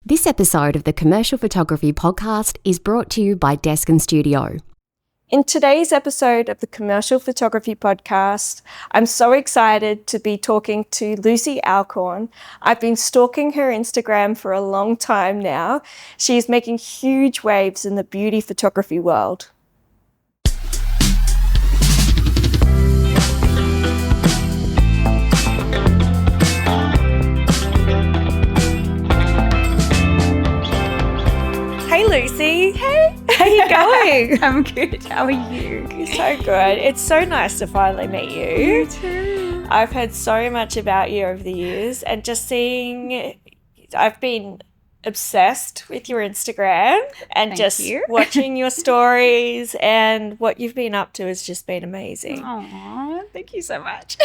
This episode of the Commercial Photography Podcast is brought to you by Desk and Studio. In today's episode of the Commercial Photography Podcast, I'm so excited to be talking to Lucy Alcorn. I've been stalking her Instagram for a long time now. She's making huge waves in the beauty photography world. Hey Lucy. Hey. How you going? I'm good. How are you? So good. It's so nice to finally meet you. You too. I've heard so much about you over the years, and just seeing, I've been obsessed with your Instagram and Thank just you. watching your stories, and what you've been up to has just been amazing. Aw, thank you so much.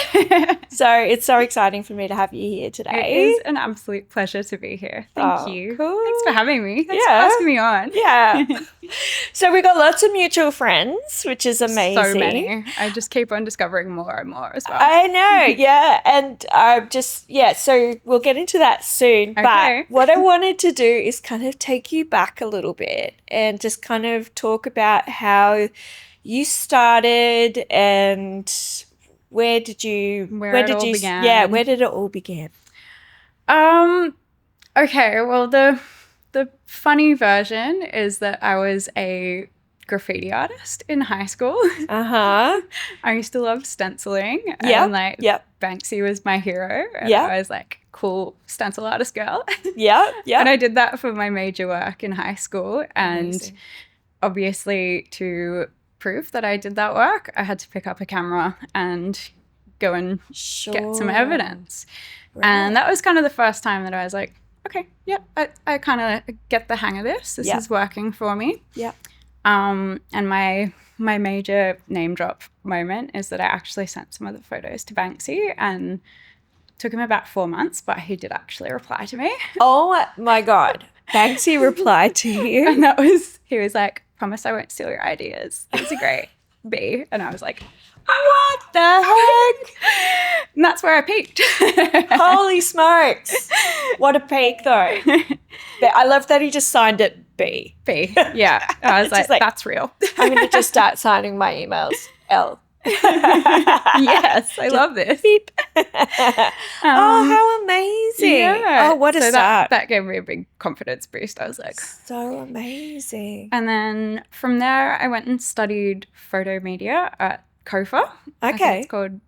So it's so exciting for me to have you here It today. is an absolute pleasure to be here. Thank Oh, you. cool. Thanks for having me. Thanks Yeah. for asking me on. Yeah. So we got lots of mutual friends, which is amazing. So many. I just keep on discovering more and more as well. I know, yeah. And so we'll get into that soon. Okay. But what I wanted to do is kind of take you back a little bit and just kind of talk about how you started and where did it all began. Yeah, where did it all begin? Okay, well the funny version is that I was a graffiti artist in high school. Uh-huh. I used to love stenciling. Yep, And yep. Banksy was my hero. And Yep. I was like, cool stencil artist girl. Yeah, yeah. And I did that for my major work in high school. And Amazing. obviously to prove that I did that work, I had to pick up a camera and go and get some evidence. Right. And that was kind of the first time that I was like, okay, yep, I kind of get the hang of this. This Yep. is working for me. Yep. And my major name drop moment is that I actually sent some of the photos to Banksy, and took him about 4 months, but he did actually reply to me. Oh my God. Banksy replied to you. And he was like, promise I won't steal your ideas. It's a great B. And I was like, What the heck? and that's where I peaked. Holy smokes. What a peak, though. But I love that he just signed it B. B. Yeah. I was Just like, like- that's real. I'm going to just start signing my emails L. Yes, I love this. Beep. Oh, how amazing. Yeah. Oh, what a So start. That gave me a big confidence boost. I was like, So amazing. and then from there, I went and studied photo media at COFA. I think Okay. it's called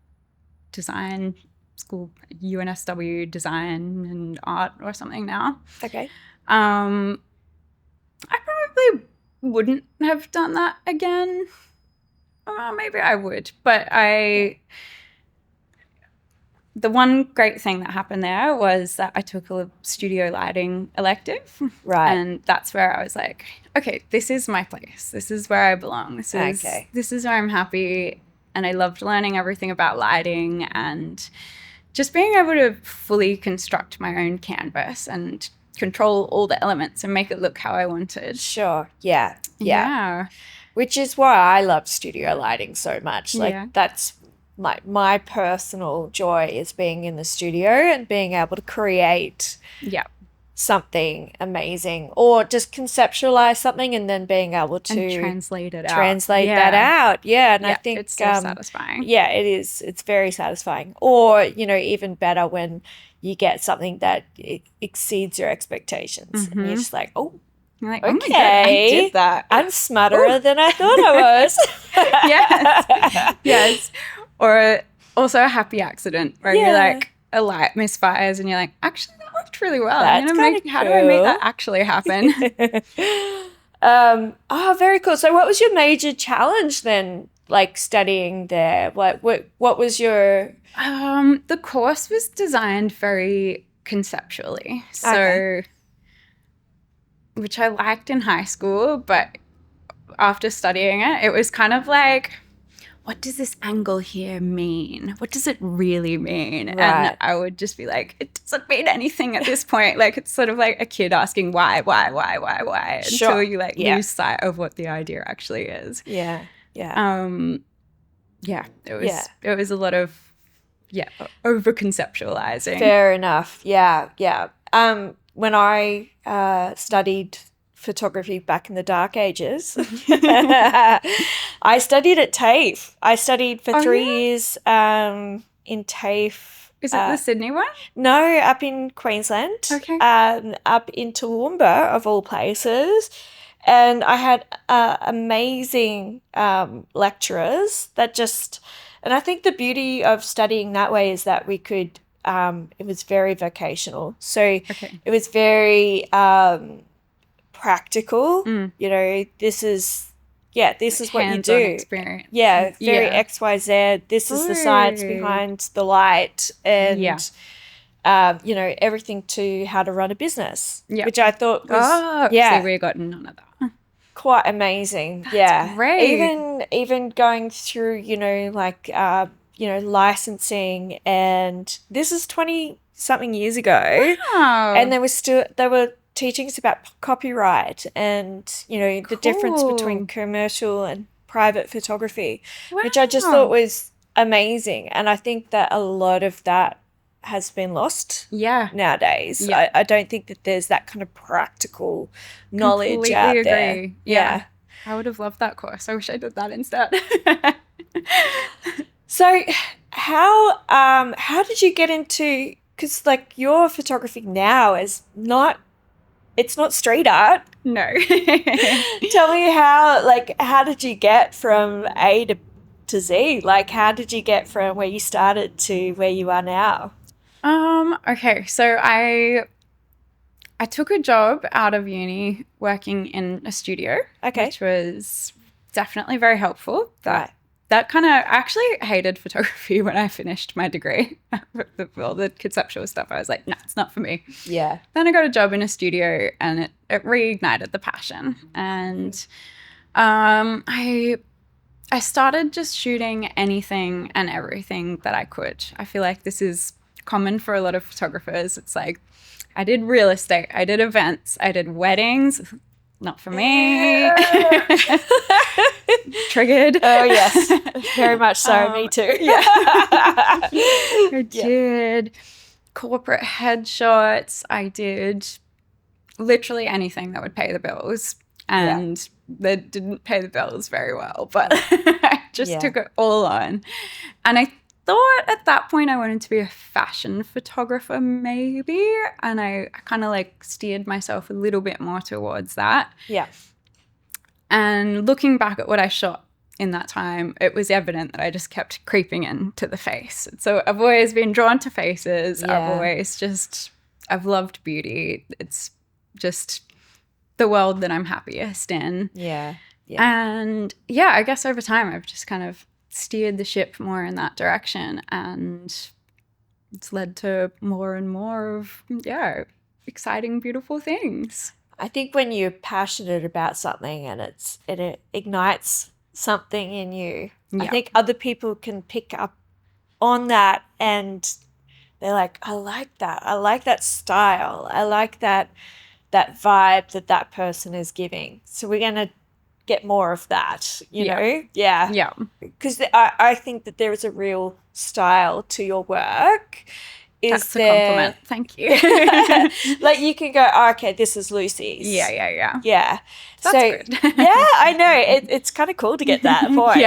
Design School, UNSW Design and Art or something now. Okay. I probably wouldn't have done that again. Maybe I would, but the one great thing that happened there was that I took a studio lighting elective. Right. And that's where I was like, okay, this is my place. This is where I belong. This is where I'm happy. And I loved learning everything about lighting and just being able to fully construct my own canvas and control all the elements and make it look how I wanted. Sure. Yeah. Yeah. Yeah. Which is why I love studio lighting so much. Like Yeah. that's my personal joy is being in the studio and being able to create Yeah. something amazing, or just conceptualize something and then being able to And translate it out. translate Yeah. that out. Yeah. And I Yeah, think it's so satisfying. yeah, it is. It's very satisfying. Or, even better when you get something that exceeds your expectations and you're just like, oh, You're like, oh my God, okay. I did that. I'm smarter than I thought I was. Yes. Yes. Or also a happy accident where you're Yeah. like, a light misfires and you're like, actually, that worked really well. That's How do I make cool. that actually happen? Very cool. So what was your major challenge then, like studying there? What was your The course was designed very conceptually. So, Okay. which I liked in high school, but after studying it, it was kind of like, what does this angle here mean? What does it really mean? Right. And I would just be like, it doesn't mean anything at this point. Like, it's sort of like a kid asking why, until Sure. you Yeah. lose sight of what the idea actually is. Yeah. It was a lot of over conceptualizing. Fair enough. Yeah. when I studied photography back in the dark ages, I studied at TAFE. I studied for 3 years in TAFE. Is it the Sydney one? No, up in Queensland. Okay. Up in Toowoomba, of all places. And I had amazing lecturers that just, and I think the beauty of studying that way is that we could, it was very vocational. So it was very practical. You know, this is what you do. Experience. Yeah, very XYZ. This is the science behind the light, and you know, everything to how to run a business, which I thought was so we got none of that. Quite amazing. That's great. Even going through, you know, like you know, licensing, and this is 20 something years ago. Wow. And they were teaching us about copyright and, you know, the difference between commercial and private photography, which I just thought was amazing. And I think that a lot of that has been lost nowadays. I don't think that there's that kind of practical knowledge out there. Yeah. I would have loved that course. I wish I did that instead. So how did you get into, because like your photography now is not, it's not street art. No. Tell me how did you get from A to Z? Like, how did you get from where you started to where you are now? Okay, so I took a job out of uni working in a studio, which was definitely very helpful. That kind of, I actually hated photography when I finished my degree. All the conceptual stuff, I was like, no, it's not for me. Yeah. Then I got a job in a studio and it reignited the passion. And I started just shooting anything and everything that I could. I feel like this is common for a lot of photographers. It's like, I did real estate, I did events, I did weddings. Not for me. Triggered. Oh, yes. Very much so. Me too. Yeah. I did corporate headshots. I did literally anything that would pay the bills. And they didn't pay the bills very well. But I just took it all on. And I thought at that point I wanted to be a fashion photographer maybe, and I kind of like steered myself a little bit more towards that. Yeah. And looking back at what I shot in that time, it was evident that I just kept creeping into the face. So I've always been drawn to faces. I've loved beauty. It's just the world that I'm happiest in. Yeah. And I guess over time I've just kind of steered the ship more in that direction, and it's led to more and more of exciting, beautiful things. I think when you're passionate about something and it ignites something in you, I think other people can pick up on that, and they're like, I like that style, I like that vibe that person is giving, so we're going to get more of that, you know? Yeah. Because I think that there is a real style to your work. That's a compliment. Thank you. Like you can go, okay, this is Lucy's. Yeah. That's good. Yeah, I know. It's kind of cool to get that point.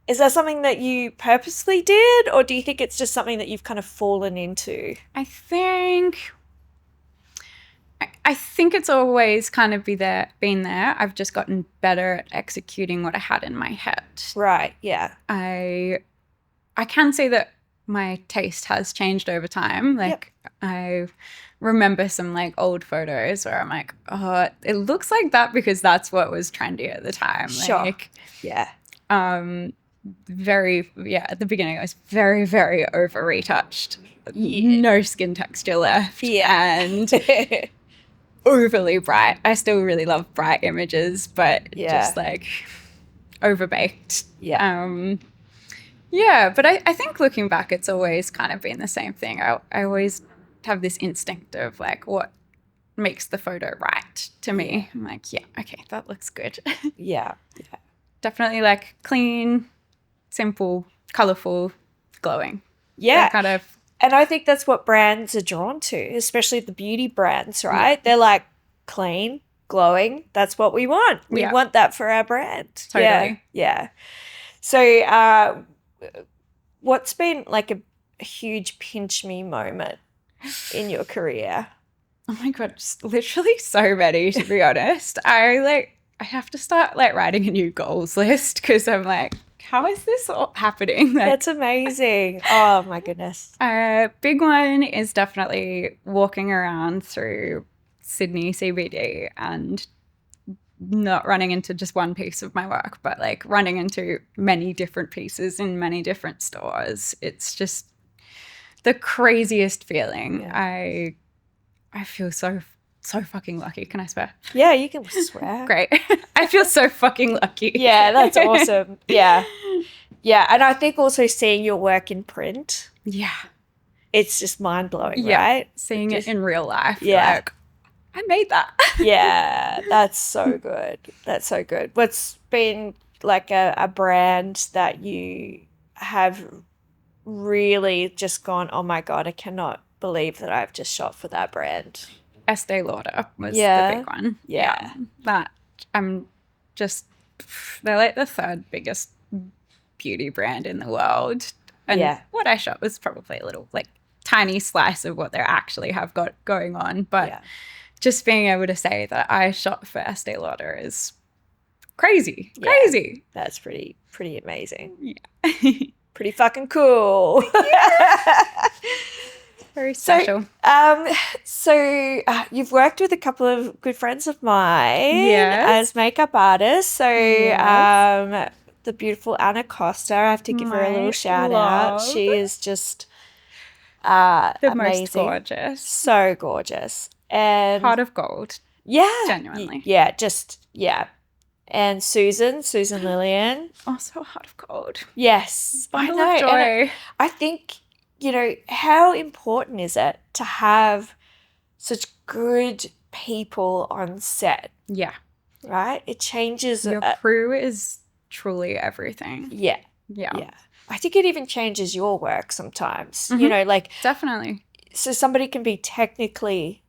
Is that something that you purposely did, or do you think it's just something that you've kind of fallen into? I think it's always kind of been there. I've just gotten better at executing what I had in my head. Right, yeah. I can say that my taste has changed over time. Like I remember some like old photos where I'm like, oh, it looks like that because that's what was trendy at the time. Sure. Like, at the beginning I was very, very over retouched. No skin texture left. And overly bright. I still really love bright images, but just like overbaked. But I think looking back, it's always kind of been the same thing. I always have this instinct of like what makes the photo right to me. I'm like, okay, that looks good. Definitely like clean, simple, colorful, glowing. Yeah. That kind of And I think that's what brands are drawn to, especially the beauty brands, right? They're like clean, glowing. That's what we want. We want that for our brand. Totally. Yeah. So what's been like a huge pinch me moment in your career? Oh my God, just literally so many, to be honest. I have to start like writing a new goals list because I'm like, how is this all happening? Like, that's amazing. Oh my goodness. Big one is definitely walking around through Sydney CBD and not running into just one piece of my work, but like running into many different pieces in many different stores. It's just the craziest feeling. Yeah. I feel so fucking lucky. Can I swear? Yeah, you can swear. Great. I feel so fucking lucky. Yeah, that's awesome. Yeah. Yeah, and I think also seeing your work in print. Yeah. It's just mind-blowing, right? Seeing it in real life. Yeah. Like, I made that. Yeah, that's so good. That's so good. What's been like a brand that you have really just gone, oh my God, I cannot believe that I've just shot for that brand? Estee Lauder was the big one. Yeah. That they're like the third biggest beauty brand in the world. And what I shot was probably a little like tiny slice of what they actually have got going on. But just being able to say that I shot for Estee Lauder is crazy. Yeah. Crazy. That's pretty amazing. Yeah. Pretty fucking cool. Very special. So you've worked with a couple of good friends of mine as makeup artists. So the beautiful Anna Costa, I have to give her a little shout out. She is just the amazing. Most gorgeous. So gorgeous. And heart of gold. Yeah. Genuinely. Yeah, And Susan Lillian. Also heart of gold. Yes. Bundle I know. of joy. I think, how important is it to have such good people on set? Yeah. Right? It changes. Your crew is truly everything. Yeah. I think it even changes your work sometimes. Mm-hmm. Definitely. So somebody can be technically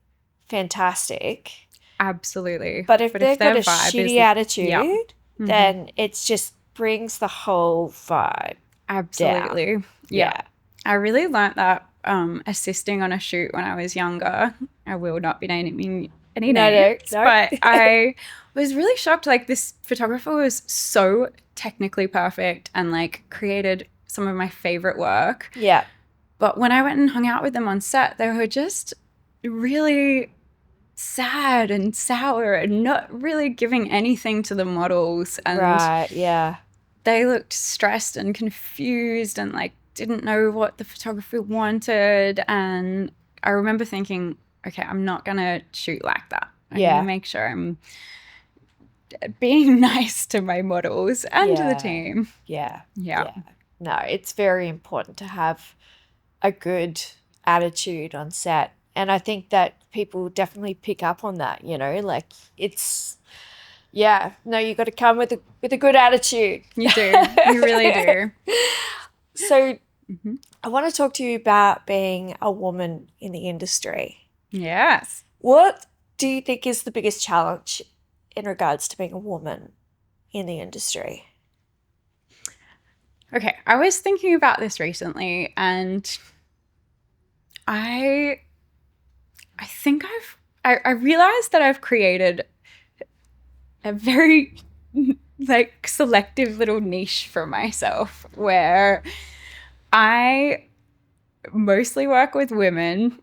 fantastic. Absolutely. But if they've got a shitty attitude, then it just brings the whole vibe. Absolutely. Down. Yeah. I really learnt that assisting on a shoot when I was younger. I will not be naming any names, but I was really shocked. Like, this photographer was so technically perfect and like created some of my favorite work. Yeah. But when I went and hung out with them on set, they were just really sad and sour and not really giving anything to the models. And they looked stressed and confused and like didn't know what the photographer wanted. And I remember thinking, okay, I'm not gonna shoot like that. I'm gonna make sure I'm being nice to my models and to the team. Yeah. No, it's very important to have a good attitude on set. And I think that people definitely pick up on that, like it's, you got to come with a good attitude. You do. You really do. So I want to talk to you about being a woman in the industry. Yes. What do you think is the biggest challenge in regards to being a woman in the industry? Okay, I was thinking about this recently, and I think I realized that I've created a very like selective little niche for myself where I mostly work with women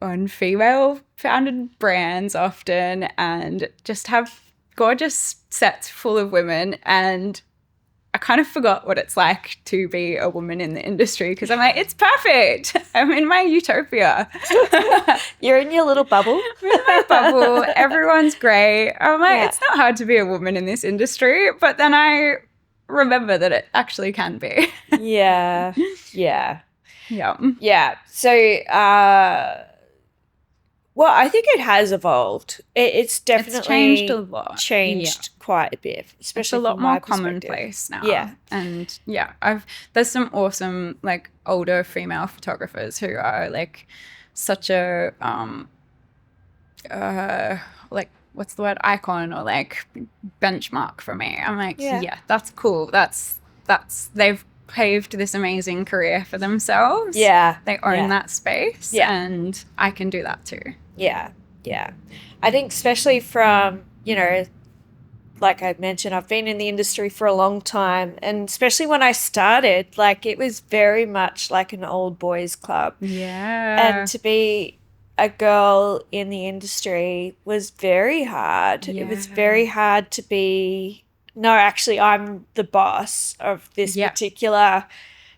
on female founded brands often and just have gorgeous sets full of women, and I kind of forgot what it's like to be a woman in the industry because I'm like, it's perfect. I'm in my utopia. You're in your little bubble. I'm in my bubble. Everyone's great. I'm like, it's not hard to be a woman in this industry. But then I remember that it actually can be. Yeah. Yeah. So Well, I think it has evolved. It's definitely changed a lot. Changed quite a bit, especially it's a lot from my more perspective. commonplace now. Yeah. And there's some awesome like older female photographers who are like such a like what's the word, icon or like benchmark for me. I'm like, yeah that's cool. That's they've paved this amazing career for themselves. Yeah. They own that space. Yeah. And I can do that too. Yeah. Yeah. I think especially from, you know, like I mentioned, I've been in the industry for a long time, and especially when I started, like it was very much like an old boys club. Yeah. And to be a girl in the industry was very hard. Yeah. It was very hard to be, no, actually I'm the boss of this particular,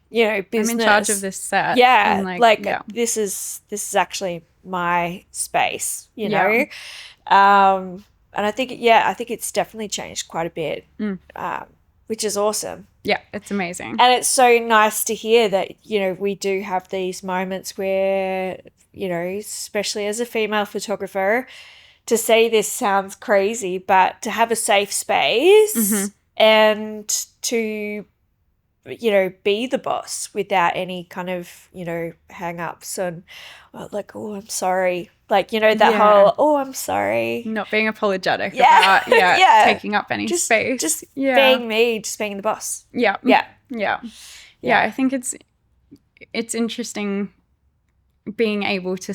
you know, business. I'm in charge of this set. Yeah. Like this is actually my space, you know? And I think it's definitely changed quite a bit, which is awesome. Yeah, it's amazing. And it's so nice to hear that, you know, we do have these moments where, you know, especially as a female photographer, to say this sounds crazy, but to have a safe space and to, you know, be the boss without any kind of, you know, hang-ups and like, oh, I'm sorry. Like, you know, that whole, oh, I'm sorry. Not being apologetic about taking up any space. Just being me, just being the boss. Yeah. I think it's interesting being able to